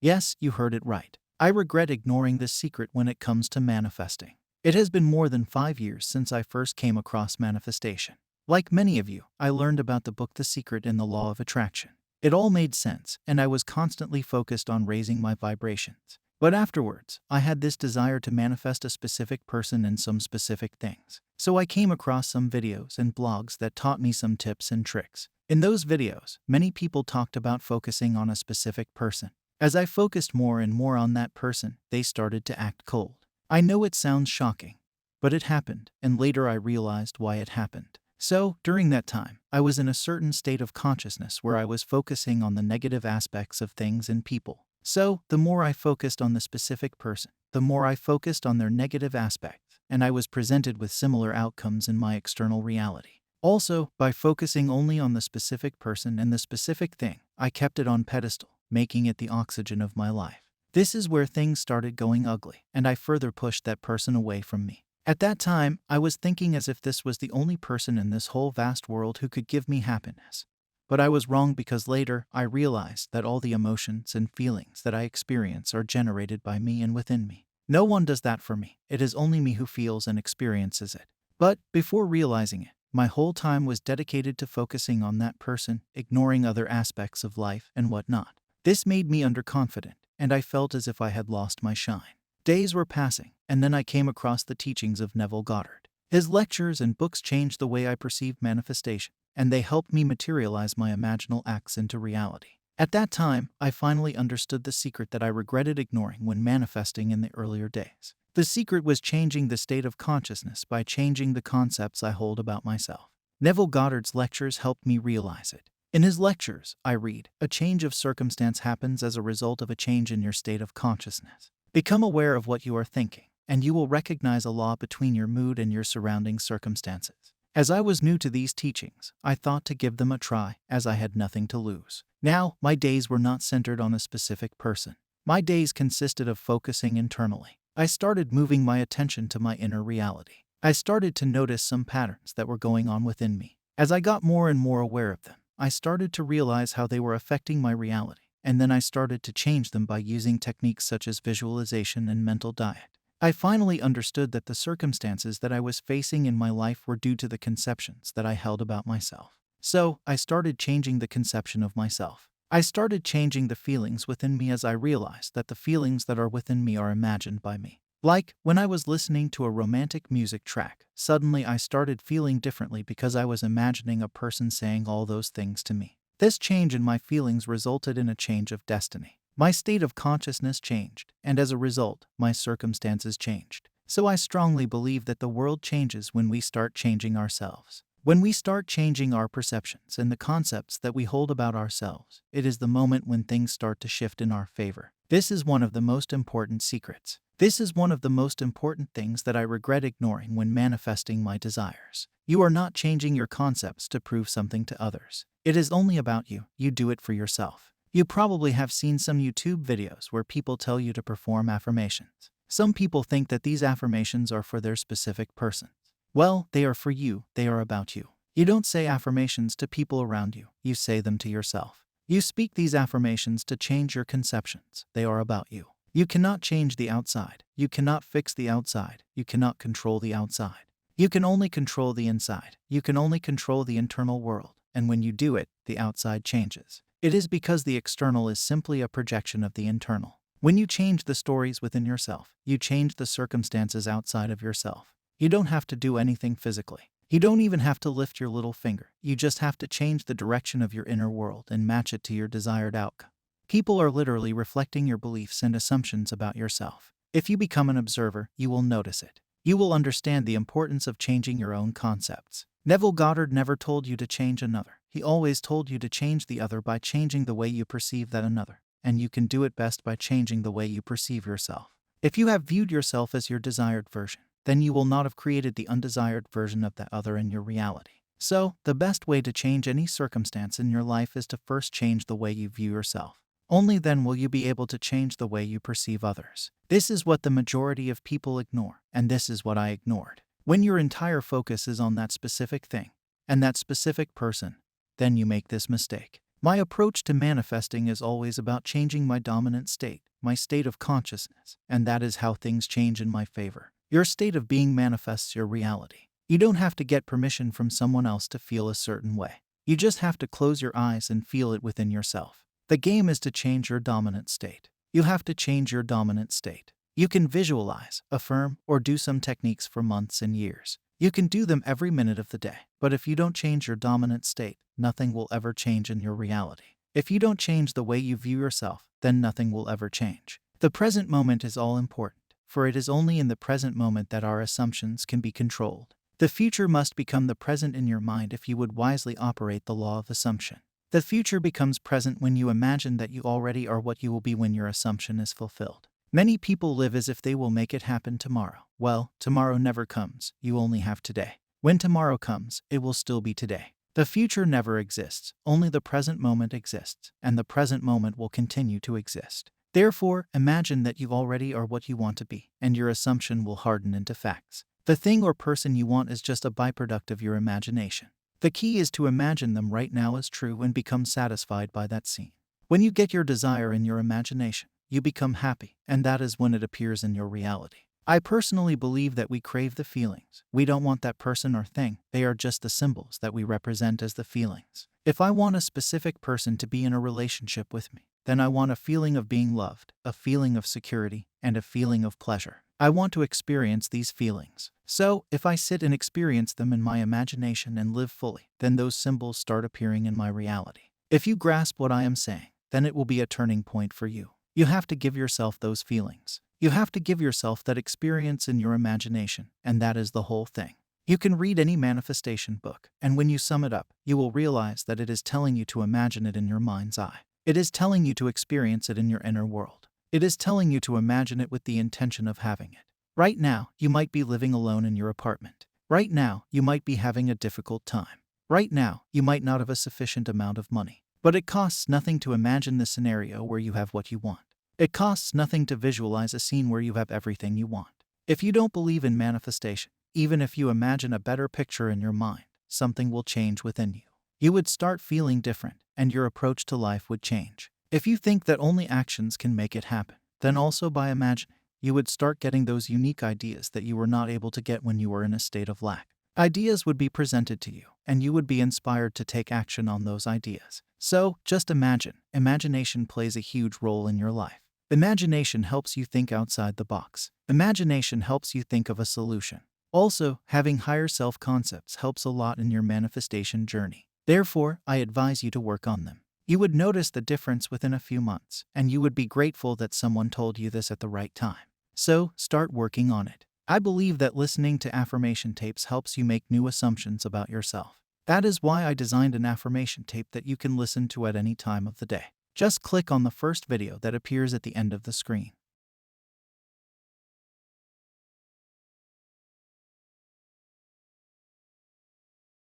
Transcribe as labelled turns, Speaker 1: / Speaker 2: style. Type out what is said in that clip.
Speaker 1: Yes, you heard it right. I regret ignoring this secret when it comes to manifesting. It has been more than 5 years since I first came across manifestation. Like many of you, I learned about the book The Secret and the Law of Attraction. It all made sense, and I was constantly focused on raising my vibrations. But afterwards, I had this desire to manifest a specific person and some specific things. So I came across some videos and blogs that taught me some tips and tricks. In those videos, many people talked about focusing on a specific person. As I focused more and more on that person, they started to act cold. I know it sounds shocking, but it happened, and later I realized why it happened. So, during that time, I was in a certain state of consciousness where I was focusing on the negative aspects of things and people. So, the more I focused on the specific person, the more I focused on their negative aspects, and I was presented with similar outcomes in my external reality. Also, by focusing only on the specific person and the specific thing, I kept it on pedestal, making it the oxygen of my life. This is where things started going ugly, and I further pushed that person away from me. At that time, I was thinking as if this was the only person in this whole vast world who could give me happiness. But I was wrong, because later I realized that all the emotions and feelings that I experience are generated by me and within me. No one does that for me. It is only me who feels and experiences it. But before realizing it, my whole time was dedicated to focusing on that person, ignoring other aspects of life and whatnot. This made me underconfident, and I felt as if I had lost my shine. Days were passing, and then I came across the teachings of Neville Goddard. His lectures and books changed the way I perceived manifestation, and they helped me materialize my imaginal acts into reality. At that time, I finally understood the secret that I regretted ignoring when manifesting in the earlier days. The secret was changing the state of consciousness by changing the concepts I hold about myself. Neville Goddard's lectures helped me realize it. In his lectures, I read, "A change of circumstance happens as a result of a change in your state of consciousness. Become aware of what you are thinking, and you will recognize a law between your mood and your surrounding circumstances." As I was new to these teachings, I thought to give them a try, as I had nothing to lose. Now, my days were not centered on a specific person. My days consisted of focusing internally. I started moving my attention to my inner reality. I started to notice some patterns that were going on within me. As I got more and more aware of them, I started to realize how they were affecting my reality. And then I started to change them by using techniques such as visualization and mental diet. I finally understood that the circumstances that I was facing in my life were due to the conceptions that I held about myself. So, I started changing the conception of myself. I started changing the feelings within me as I realized that the feelings that are within me are imagined by me. Like, when I was listening to a romantic music track, suddenly I started feeling differently because I was imagining a person saying all those things to me. This change in my feelings resulted in a change of destiny. My state of consciousness changed, and as a result, my circumstances changed. So I strongly believe that the world changes when we start changing ourselves. When we start changing our perceptions and the concepts that we hold about ourselves, it is the moment when things start to shift in our favor. This is one of the most important secrets. This is one of the most important things that I regret ignoring when manifesting my desires. You are not changing your concepts to prove something to others. It is only about you. You do it for yourself. You probably have seen some YouTube videos where people tell you to perform affirmations. Some people think that these affirmations are for their specific persons. Well, they are for you. They are about you. You don't say affirmations to people around you. You say them to yourself. You speak these affirmations to change your conceptions. They are about you. You cannot change the outside. You cannot fix the outside. You cannot control the outside. You can only control the inside. You can only control the internal world. And when you do it, the outside changes. It is because the external is simply a projection of the internal. When you change the stories within yourself, you change the circumstances outside of yourself. You don't have to do anything physically. You don't even have to lift your little finger. You just have to change the direction of your inner world and match it to your desired outcome. People are literally reflecting your beliefs and assumptions about yourself. If you become an observer, you will notice it. You will understand the importance of changing your own concepts. Neville Goddard never told you to change another. He always told you to change the other by changing the way you perceive that another. And you can do it best by changing the way you perceive yourself. If you have viewed yourself as your desired version, then you will not have created the undesired version of that other in your reality. So, the best way to change any circumstance in your life is to first change the way you view yourself. Only then will you be able to change the way you perceive others. This is what the majority of people ignore, and this is what I ignored. When your entire focus is on that specific thing, and that specific person, then you make this mistake. My approach to manifesting is always about changing my dominant state, my state of consciousness, and that is how things change in my favor. Your state of being manifests your reality. You don't have to get permission from someone else to feel a certain way. You just have to close your eyes and feel it within yourself. The game is to change your dominant state. You have to change your dominant state. You can visualize, affirm, or do some techniques for months and years. You can do them every minute of the day. But if you don't change your dominant state, nothing will ever change in your reality. If you don't change the way you view yourself, then nothing will ever change. The present moment is all important, for it is only in the present moment that our assumptions can be controlled. The future must become the present in your mind if you would wisely operate the law of assumption. The future becomes present when you imagine that you already are what you will be when your assumption is fulfilled. Many people live as if they will make it happen tomorrow. Well, tomorrow never comes. You only have today. When tomorrow comes, it will still be today. The future never exists. Only the present moment exists, and the present moment will continue to exist. Therefore, imagine that you already are what you want to be, and your assumption will harden into facts. The thing or person you want is just a byproduct of your imagination. The key is to imagine them right now as true and become satisfied by that scene. When you get your desire in your imagination, you become happy, and that is when it appears in your reality. I personally believe that we crave the feelings. We don't want that person or thing. They are just the symbols that we represent as the feelings. If I want a specific person to be in a relationship with me, then I want a feeling of being loved, a feeling of security, and a feeling of pleasure. I want to experience these feelings. So, if I sit and experience them in my imagination and live fully, then those symbols start appearing in my reality. If you grasp what I am saying, then it will be a turning point for you. You have to give yourself those feelings. You have to give yourself that experience in your imagination, and that is the whole thing. You can read any manifestation book, and when you sum it up, you will realize that it is telling you to imagine it in your mind's eye. It is telling you to experience it in your inner world. It is telling you to imagine it with the intention of having it. Right now, you might be living alone in your apartment. Right now, you might be having a difficult time. Right now, you might not have a sufficient amount of money. But it costs nothing to imagine the scenario where you have what you want. It costs nothing to visualize a scene where you have everything you want. If you don't believe in manifestation, even if you imagine a better picture in your mind, something will change within you. You would start feeling different, and your approach to life would change. If you think that only actions can make it happen, then also by imagining, you would start getting those unique ideas that you were not able to get when you were in a state of lack. Ideas would be presented to you, and you would be inspired to take action on those ideas. So, just imagine. Imagination plays a huge role in your life. Imagination helps you think outside the box. Imagination helps you think of a solution. Also, having higher self-concepts helps a lot in your manifestation journey. Therefore, I advise you to work on them. You would notice the difference within a few months, and you would be grateful that someone told you this at the right time. So, start working on it. I believe that listening to affirmation tapes helps you make new assumptions about yourself. That is why I designed an affirmation tape that you can listen to at any time of the day. Just click on the first video that appears at the end of the screen.